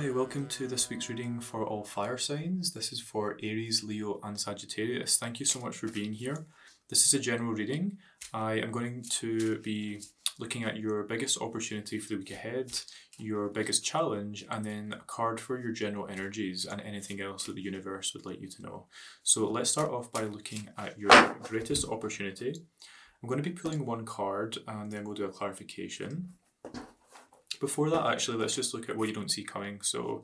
Hi, welcome to this week's reading for all fire signs. This is for Aries, Leo and Sagittarius. Thank you so much for being here. This is a general reading. I am going to be looking at your biggest opportunity for the week ahead, your biggest challenge, and then a card for your general energies and anything else that the universe would like you to know. So let's start off by looking at your greatest opportunity. I'm going to be pulling one card and then we'll do a clarification. Before that, actually, let's just look at what you don't see coming. So,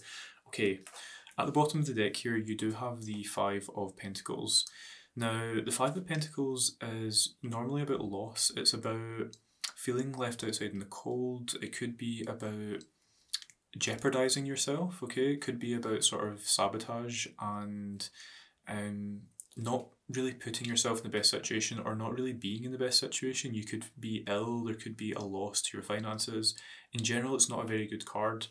okay, at the bottom of the deck here, you do have the Five of Pentacles. Now, the Five of Pentacles is normally about loss. It's about feeling left outside in the cold. It could be about jeopardizing yourself, okay? It could be about sort of sabotage and not really putting yourself in the best situation or not really being in the best situation. You could be ill, there could be a loss to your finances. In general, it's not a very good card,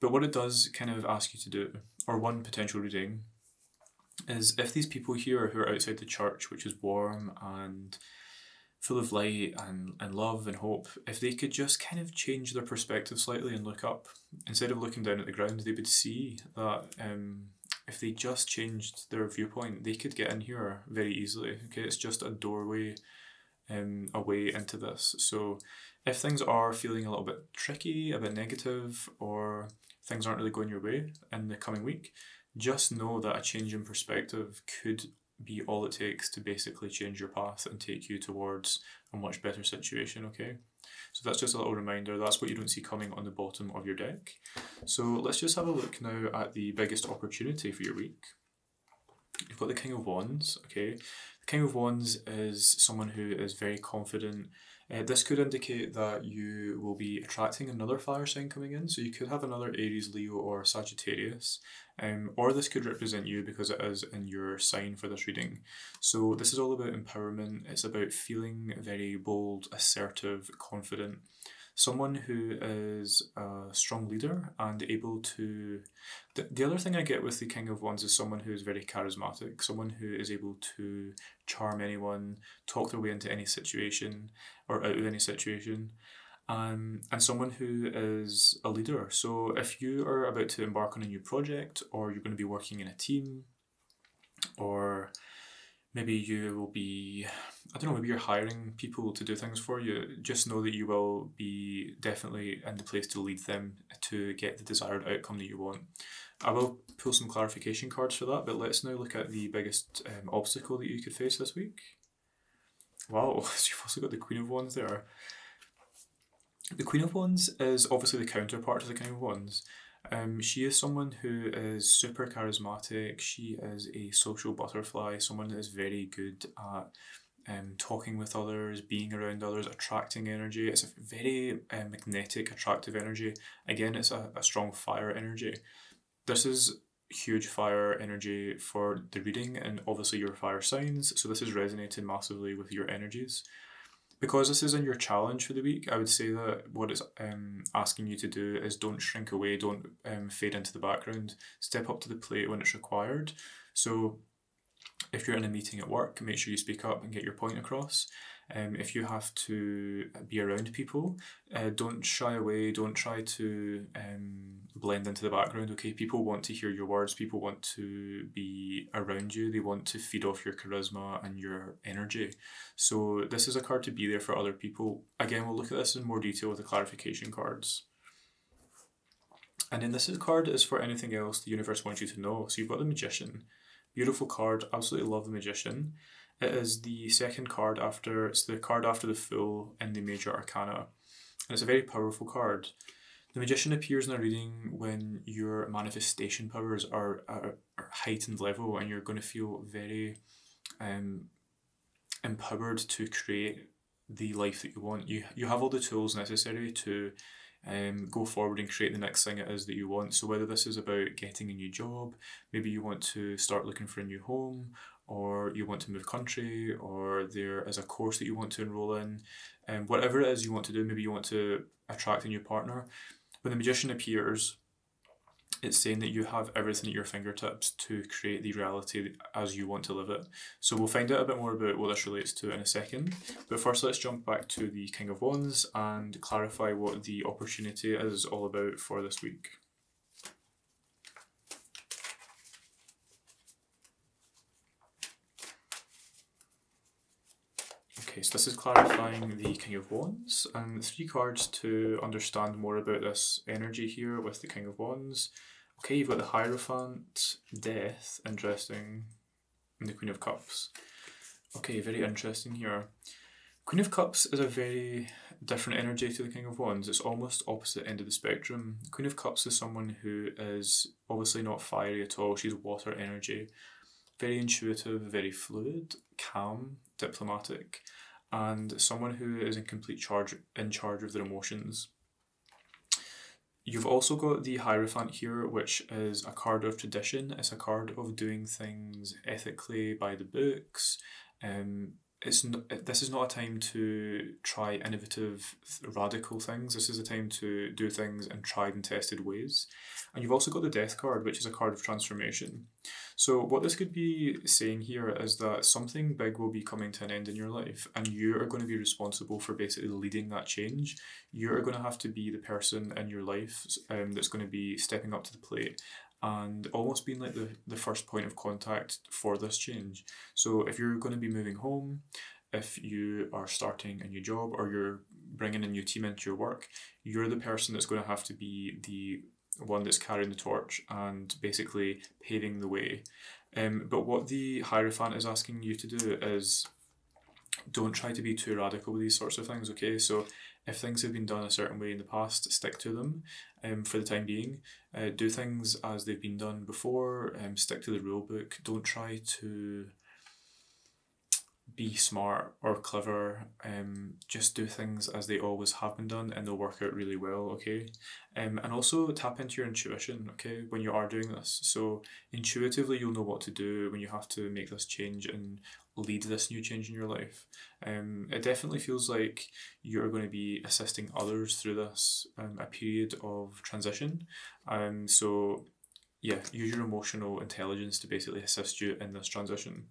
but what it does kind of ask you to do, or one potential reading, is if these people here who are outside the church, which is warm and full of light and love and hope, if they could just kind of change their perspective slightly and look up, instead of looking down at the ground, they would see that if they just changed their viewpoint, they could get in here very easily. Okay, it's just a doorway a way into this. So if things are feeling a little bit tricky, a bit negative, or things aren't really going your way in the coming week, just know that a change in perspective could be all it takes to basically change your path and take you towards a much better situation, okay? So that's just a little reminder. That's what you don't see coming on the bottom of your deck. So let's just have a look now at the biggest opportunity for your week. You've got the King of Wands, okay? The King of Wands is someone who is very confident. This could indicate that you will be attracting another fire sign coming in. So you could have another Aries, Leo, or Sagittarius. Or this could represent you because it is in your sign for this reading. So this is all about empowerment. It's about feeling very bold, assertive, confident. Someone who is a strong leader and able to... The other thing I get with the King of Wands is someone who is very charismatic, someone who is able to charm anyone, talk their way into any situation or out of any situation, and someone who is a leader. So if you are about to embark on a new project, or you're going to be working in a team, or maybe you will be, I don't know, maybe you're hiring people to do things for you, just know that you will be definitely in the place to lead them to get the desired outcome that you want. I will pull some clarification cards for that, but let's now look at the biggest obstacle that you could face this week. Wow, so you've also got the Queen of Wands there. The Queen of Wands is obviously the counterpart to the King of Wands. She is someone who is super charismatic. She is a social butterfly, someone that is very good at talking with others, being around others, attracting energy. It's a very magnetic, attractive energy. Again, it's a strong fire energy. This is huge fire energy for the reading and obviously your fire signs, so this is resonating massively with your energies. Because this is in your challenge for the week, I would say that what it's asking you to do is don't shrink away, don't fade into the background, step up to the plate when it's required. So if you're in a meeting at work, make sure you speak up and get your point across. If you have to be around people, don't shy away, don't try to blend into the background, okay? People want to hear your words, people want to be around you, they want to feed off your charisma and your energy. So this is a card to be there for other people. Again, we'll look at this in more detail with the clarification cards. And then this card is for anything else the universe wants you to know. So you've got the Magician. Beautiful card, absolutely love the Magician. It is the second card after, it's the card after the Fool in the Major Arcana. And it's a very powerful card. The Magician appears in a reading when your manifestation powers are at a heightened level and you're going to feel very empowered to create the life that you want. You have all the tools necessary to go forward and create the next thing it is that you want. So whether this is about getting a new job, maybe you want to start looking for a new home, or you want to move country, or there is a course that you want to enroll in, and whatever it is you want to do, maybe you want to attract a new partner. When the Magician appears, it's saying that you have everything at your fingertips to create the reality as you want to live it. So we'll find out a bit more about what this relates to in a second. But first, let's jump back to the King of Wands and clarify what the opportunity is all about for this week. Okay, so this is clarifying the King of Wands, and 3 cards to understand more about this energy here with the King of Wands. Okay, you've got the Hierophant, Death, interesting, and the Queen of Cups. Okay, very interesting here. Queen of Cups is a very different energy to the King of Wands. It's almost opposite end of the spectrum. Queen of Cups is someone who is obviously not fiery at all. She's water energy. Very intuitive, very fluid, calm, diplomatic, and someone who is in charge of their emotions. You've also got the Hierophant here, which is a card of tradition. It's a card of doing things ethically by the books. This is not a time to try innovative, radical things. This is a time to do things in tried and tested ways. And you've also got the Death card, which is a card of transformation. So what this could be saying here is that something big will be coming to an end in your life, and you are going to be responsible for basically leading that change. You are going to have to be the person in your life that's going to be stepping up to the plate and almost being like the first point of contact for this change. So if you're going to be moving home, if you are starting a new job, or you're bringing a new team into your work, you're the person that's going to have to be the one that's carrying the torch and basically paving the way. But what the Hierophant is asking you to do is don't try to be too radical with these sorts of things, okay? So if things have been done a certain way in the past, stick to them for the time being. Do things as they've been done before, stick to the rule book. Don't try to be smart or clever. Just do things as they always have been done, and they'll work out really well, okay? And also tap into your intuition, okay, when you are doing this. So intuitively you'll know what to do when you have to make this change and lead this new change in your life. It definitely feels like you're going to be assisting others through this a period of transition. So yeah, use your emotional intelligence to basically assist you in this transition.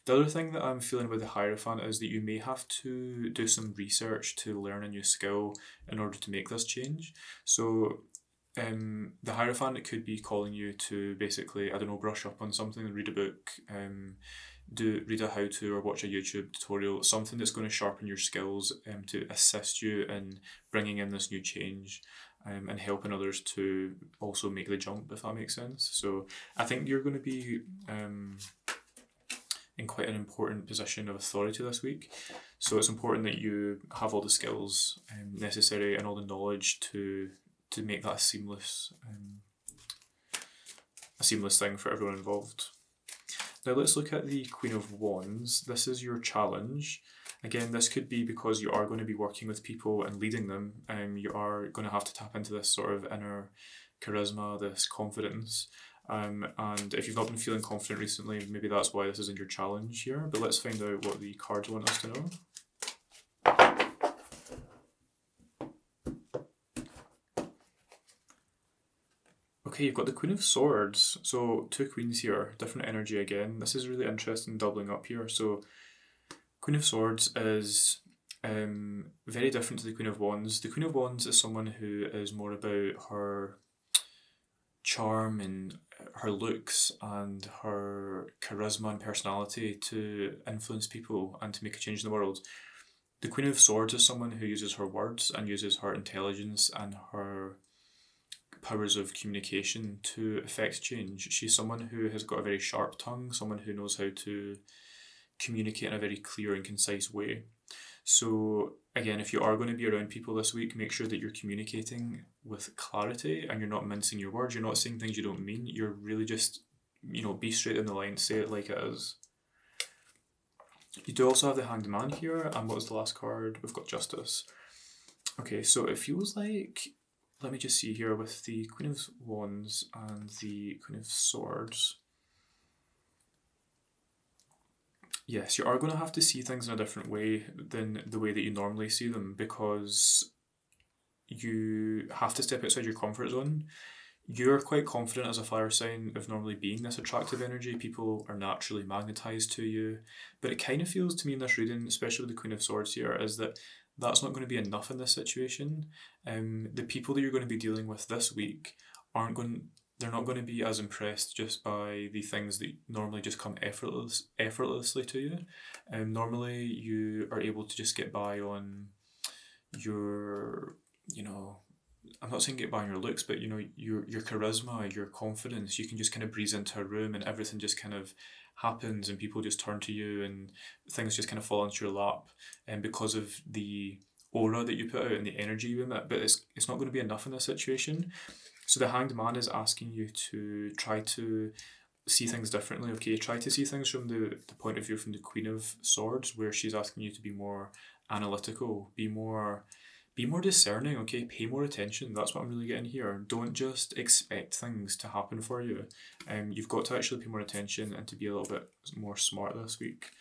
The other thing that I'm feeling with the Hierophant is that you may have to do some research to learn a new skill in order to make this change. So the Hierophant could be calling you to basically, I don't know, brush up on something, read a book, read a how-to or watch a YouTube tutorial, something that's going to sharpen your skills to assist you in bringing in this new change. And helping others to also make the jump, if that makes sense. So I think you're going to be in quite an important position of authority this week. So it's important that you have all the skills necessary and all the knowledge to make that a seamless thing for everyone involved. Now let's look at the Queen of Wands. This is your challenge. Again, this could be because you are going to be working with people and leading them. You are going to have to tap into this sort of inner charisma, this confidence. And if you've not been feeling confident recently, maybe that's why this isn't your challenge here. But let's find out what the cards want us to know. Okay, you've got the Queen of Swords. So 2 queens here, different energy again. This is really interesting, doubling up here. So Queen of Swords is very different to the Queen of Wands. The Queen of Wands is someone who is more about her charm and her looks and her charisma and personality to influence people and to make a change in the world. The Queen of Swords is someone who uses her words and uses her intelligence and her powers of communication to affect change. She's someone who has got a very sharp tongue, someone who knows how to communicate in a very clear and concise way. So again, if you are going to be around people this week, make sure that you're communicating with clarity and you're not mincing your words. You're not saying things you don't mean. You're really just, be straight in the line, say it like it is. You do also have the Hanged Man here, and what was the last card? We've got Justice. Okay, so it feels like, let me just see here with the Queen of Wands and the Queen of Swords. Yes, you are going to have to see things in a different way than the way that you normally see them, because you have to step outside your comfort zone. You're quite confident as a fire sign of normally being this attractive energy. People are naturally magnetised to you. But it kind of feels to me in this reading, especially with the Queen of Swords here, is that that's not going to be enough in this situation. The people that you're going to be dealing with this week aren't going they're not going to be as impressed just by the things that normally just come effortlessly to you. Normally you are able to just get by on your, you know, I'm not saying get by on your looks, but you know, your charisma, your confidence. You can just kind of breeze into a room and everything just kind of happens and people just turn to you and things just kind of fall into your lap, and because of the aura that you put out and the energy you emit. But it's not going to be enough in this situation. So the Hanged Man is asking you to try to see things differently, okay? Try to see things from the point of view from the Queen of Swords, where she's asking you to be more analytical, be more discerning, okay? Pay more attention. That's what I'm really getting here. Don't just expect things to happen for you. You've got to actually pay more attention and to be a little bit more smart this week.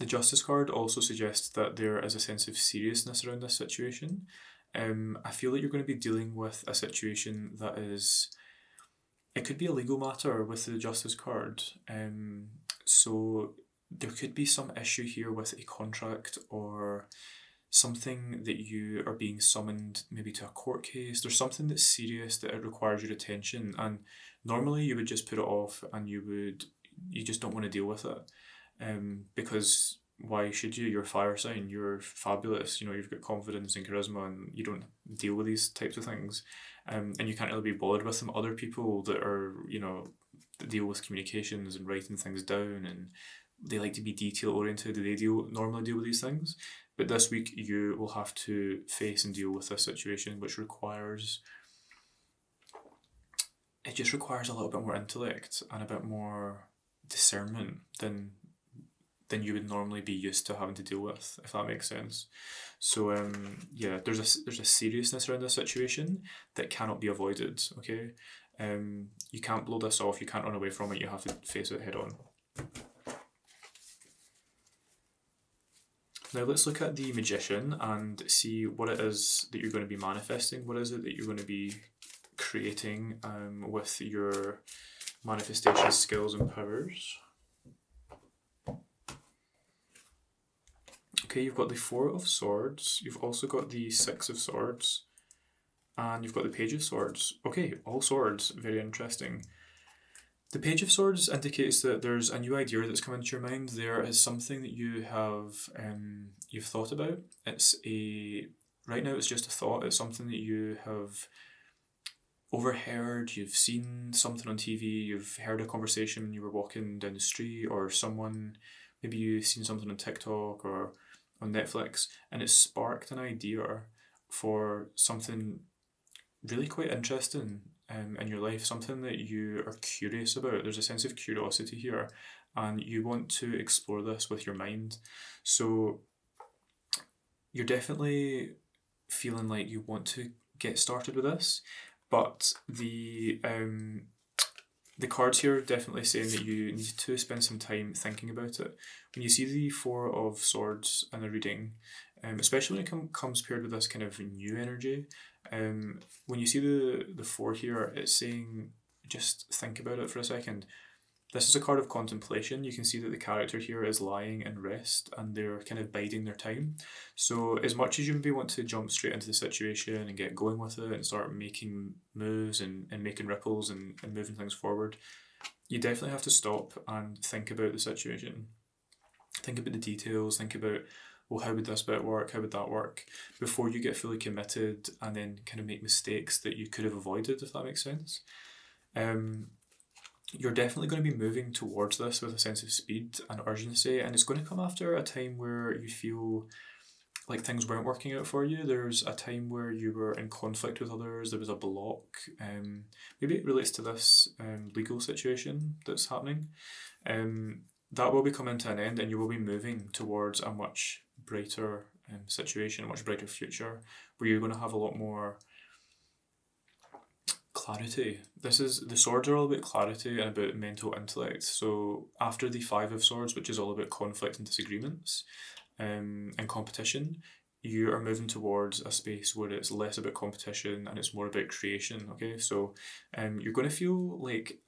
The Justice card also suggests that there is a sense of seriousness around this situation. I feel that you're going to be dealing with a situation that is, it could be a legal matter with the Justice card. So there could be some issue here with a contract or something that you are being summoned maybe to a court case. There's something that's serious that it requires your attention, and normally you would just put it off and you just don't want to deal with it. Because why should you? You're a fire sign, you're fabulous, you know, you've got confidence and charisma and you don't deal with these types of things. And you can't really be bothered with them. Other people that are, you know, that deal with communications and writing things down and they like to be detail oriented, they normally deal with these things. But this week you will have to face and deal with this situation, which requires, it just requires a little bit more intellect and a bit more discernment than you would normally be used to having to deal with, if that makes sense. So yeah, there's a seriousness around this situation that cannot be avoided, okay? You can't blow this off, you can't run away from it, you have to face it head on. Now let's look at the Magician and see what it is that you're going to be manifesting. What is it that you're going to be creating with your manifestation skills and powers? Okay, you've got the Four of Swords, you've also got the Six of Swords, and you've got the Page of Swords. Okay, all swords, very interesting. The Page of Swords indicates that there's a new idea that's come into your mind. There is something that you have you've thought about. Right now it's just a thought. It's something that you have overheard. You've seen something on TV. You've heard a conversation when you were walking down the street, or maybe you've seen something on TikTok or on Netflix, and it sparked an idea for something really quite interesting in your life, something that you are curious about. There's a sense of curiosity here, and you want to explore this with your mind. So you're definitely feeling like you want to get started with this, but the cards here are definitely saying that you need to spend some time thinking about it. When you see the Four of Swords in the reading, especially when it comes paired with this kind of new energy, when you see the four here, it's saying just think about it for a second. This is a card of contemplation. You can see that the character here is lying in rest and they're kind of biding their time. So as much as you maybe want to jump straight into the situation and get going with it and start making moves and making ripples and moving things forward, you definitely have to stop and think about the situation. Think about the details, think about, well, how would this bit work? How would that work? Before you get fully committed and then kind of make mistakes that you could have avoided, if that makes sense. You're definitely going to be moving towards this with a sense of speed and urgency, and it's going to come after a time where you feel like things weren't working out for you. There's a time where you were in conflict with others, there was a block. Maybe it relates to this legal situation that's happening. That will be coming to an end and you will be moving towards a much brighter situation, a much brighter future, where you're going to have a lot more clarity. The swords are all about clarity and about mental intellect. So after the Five of Swords, which is all about conflict and disagreements and competition, you are moving towards a space where it's less about competition and it's more about creation. Okay, so you're going to feel like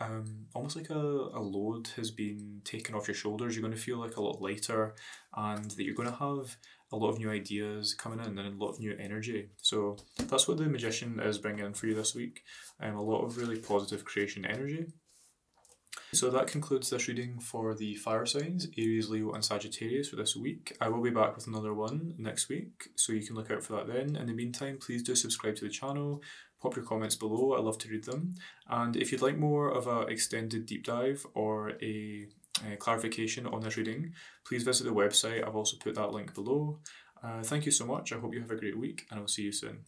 almost like a load has been taken off your shoulders. You're going to feel like a lot lighter, and that you're going to have a lot of new ideas coming in and a lot of new energy. So that's what the Magician is bringing in for you this week. A lot of really positive creation energy. So that concludes this reading for the fire signs, Aries, Leo and Sagittarius for this week. I will be back with another one next week, so you can look out for that then. In the meantime, please do subscribe to the channel, pop your comments below, I love to read them. And if you'd like more of an extended deep dive or a clarification on this reading, please visit the website. I've also put that link below. Thank you so much. I hope you have a great week and I'll see you soon.